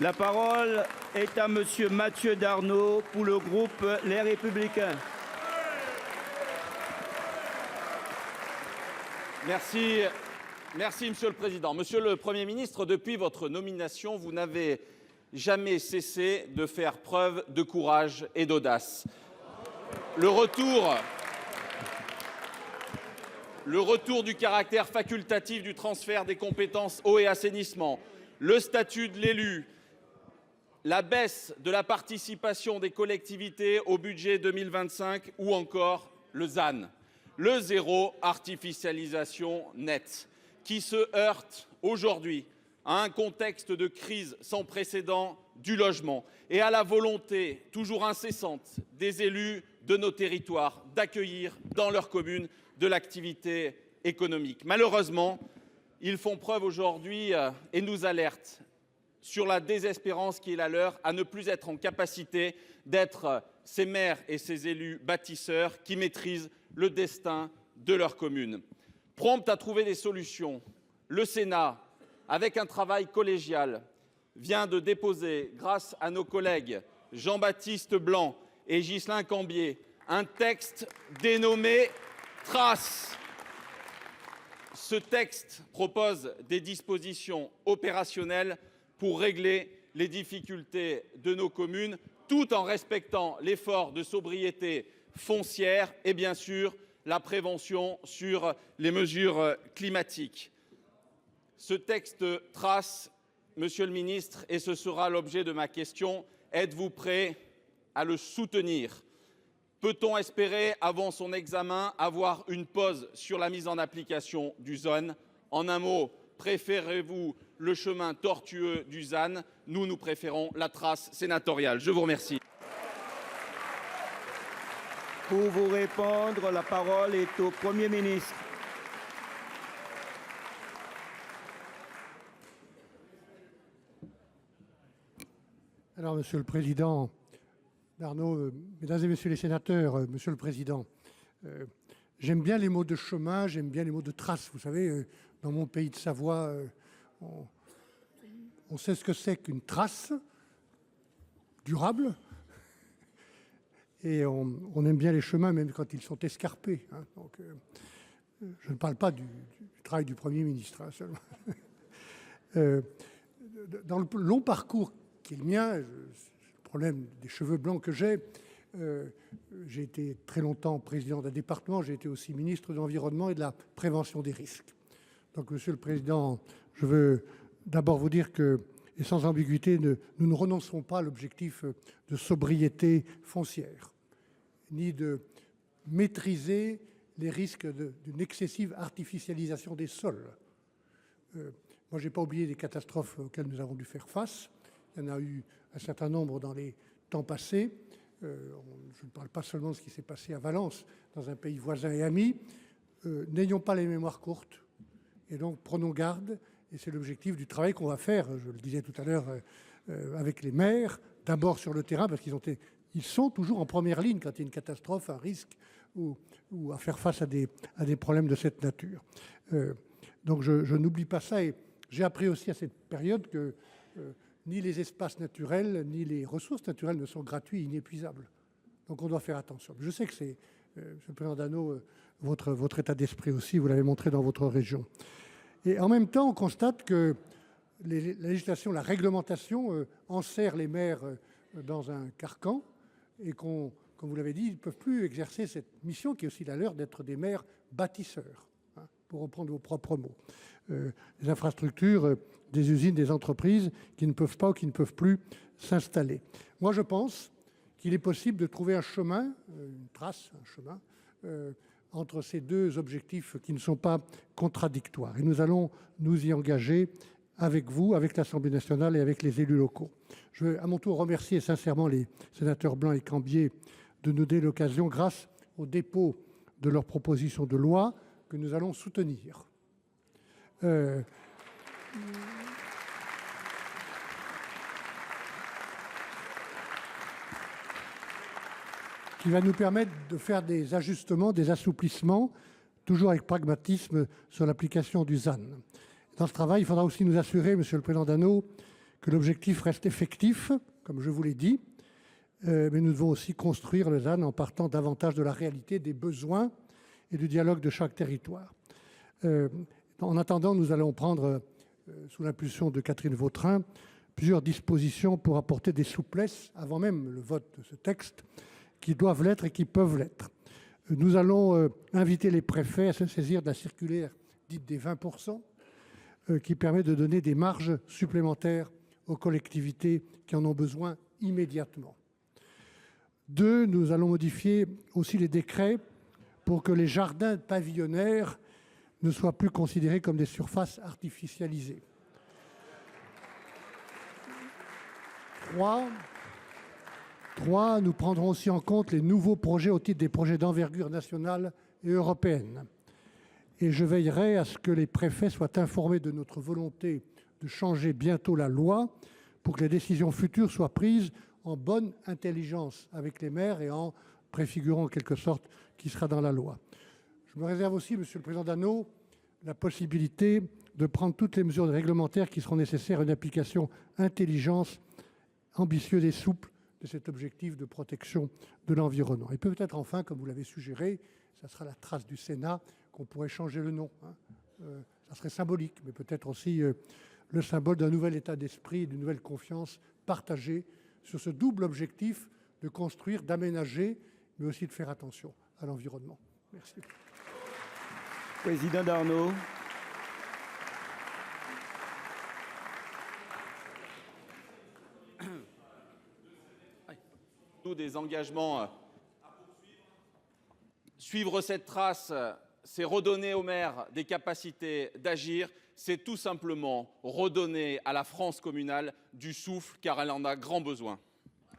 La parole est à Monsieur Mathieu Darnaud pour le groupe Les Républicains. Merci, Monsieur le Président. Monsieur le Premier ministre, depuis votre nomination, vous n'avez jamais cessé de faire preuve de courage et d'audace. Le retour du caractère facultatif du transfert des compétences eau et assainissement, le statut de l'élu, la baisse de la participation des collectivités au budget 2025 ou encore le ZAN, le zéro artificialisation nette, qui se heurte aujourd'hui à un contexte de crise sans précédent du logement et à la volonté toujours incessante des élus de nos territoires d'accueillir dans leurs communes de l'activité économique. Malheureusement, ils font preuve aujourd'hui et nous alertent sur la désespérance qui est la leur à ne plus être en capacité d'être ces maires et ces élus bâtisseurs qui maîtrisent le destin de leur commune. Prompt à trouver des solutions, le Sénat, avec un travail collégial, vient de déposer, grâce à nos collègues Jean-Baptiste Blanc et Ghislain Cambier, un texte dénommé Traces. Ce texte propose des dispositions opérationnelles pour régler les difficultés de nos communes, tout en respectant l'effort de sobriété foncière et bien sûr la prévention sur les mesures climatiques. Ce texte trace, Monsieur le ministre, et ce sera l'objet de ma question, êtes-vous prêt à le soutenir? Peut-on espérer, avant son examen, avoir une pause sur la mise en application du ZAN? En un mot, préférez-vous le chemin tortueux du ZAN? Nous préférons la trace sénatoriale. Je vous remercie. Pour vous répondre, la parole est au Premier ministre. Alors, Monsieur le Président Darnaud, Mesdames et Messieurs les sénateurs, Monsieur le Président, j'aime bien les mots de chemin, j'aime bien les mots de trace. Vous savez, dans mon pays de Savoie, on sait ce que c'est qu'une trace durable. Et on aime bien les chemins, même quand ils sont escarpés. Hein. Donc, je ne parle pas du travail du Premier ministre, hein, seulement. Dans le long parcours qui est le mien, le problème des cheveux blancs que j'ai été très longtemps président d'un département, j'ai été aussi ministre de l'Environnement et de la prévention des risques. Donc, Monsieur le Président, je veux d'abord vous dire que, et sans ambiguïté, nous ne renoncerons pas à l'objectif de sobriété foncière, ni de maîtriser les risques d'une excessive artificialisation des sols. Moi, je n'ai pas oublié les catastrophes auxquelles nous avons dû faire face. Il y en a eu un certain nombre dans les temps passés. Je ne parle pas seulement de ce qui s'est passé à Valence, dans un pays voisin et ami. N'ayons pas les mémoires courtes. Et donc, prenons garde. Et c'est l'objectif du travail qu'on va faire, je le disais tout à l'heure, avec les maires, d'abord sur le terrain, parce qu'ils sont toujours en première ligne quand il y a une catastrophe, un risque, ou à faire face à des problèmes de cette nature. Donc je n'oublie pas ça. Et j'ai appris aussi à cette période que ni les espaces naturels, ni les ressources naturelles ne sont gratuits, inépuisables. Donc on doit faire attention. Je sais que c'est, M. le Président Darnaud, votre état d'esprit aussi, vous l'avez montré dans votre région. Et en même temps, on constate que la législation, la réglementation enserre les maires dans un carcan et comme vous l'avez dit, ils ne peuvent plus exercer cette mission qui est aussi la leur d'être des maires bâtisseurs, hein, pour reprendre vos propres mots. Des infrastructures, des usines, des entreprises qui ne peuvent pas ou qui ne peuvent plus s'installer. Moi, je pense qu'il est possible de trouver un chemin, une trace, un chemin, entre ces deux objectifs qui ne sont pas contradictoires. Et nous allons nous y engager avec vous, avec l'Assemblée nationale et avec les élus locaux. Je veux à mon tour remercier sincèrement les sénateurs Blanc et Cambier de nous donner l'occasion, grâce au dépôt de leur proposition de loi, que nous allons soutenir. Qui va nous permettre de faire des ajustements, des assouplissements, toujours avec pragmatisme, sur l'application du ZAN. Dans ce travail, il faudra aussi nous assurer, Monsieur le Président Darnaud, que l'objectif reste effectif, comme je vous l'ai dit, mais nous devons aussi construire le ZAN en partant davantage de la réalité, des besoins et du dialogue de chaque territoire. En attendant, nous allons prendre, sous l'impulsion de Catherine Vautrin, plusieurs dispositions pour apporter des souplesses, avant même le vote de ce texte, qui doivent l'être et qui peuvent l'être. Nous allons inviter les préfets à se saisir de la circulaire dite des 20%, qui permet de donner des marges supplémentaires aux collectivités qui en ont besoin immédiatement. 2, nous allons modifier aussi les décrets pour que les jardins pavillonnaires ne soient plus considérés comme des surfaces artificialisées. 3, nous prendrons aussi en compte les nouveaux projets au titre des projets d'envergure nationale et européenne. Et je veillerai à ce que les préfets soient informés de notre volonté de changer bientôt la loi pour que les décisions futures soient prises en bonne intelligence avec les maires et en préfigurant en quelque sorte qui sera dans la loi. Je me réserve aussi, Monsieur le Président Dano, la possibilité de prendre toutes les mesures réglementaires qui seront nécessaires à une application intelligente, ambitieuse et souple de cet objectif de protection de l'environnement. Et peut-être enfin, comme vous l'avez suggéré, ça sera la trace du Sénat, qu'on pourrait changer le nom. Ça serait symbolique, mais peut-être aussi le symbole d'un nouvel état d'esprit et d'une nouvelle confiance partagée sur ce double objectif de construire, d'aménager, mais aussi de faire attention à l'environnement. Merci. Président Darnaud. Des engagements à poursuivre. Suivre cette trace, c'est redonner aux maires des capacités d'agir, c'est tout simplement redonner à la France communale du souffle, car elle en a grand besoin.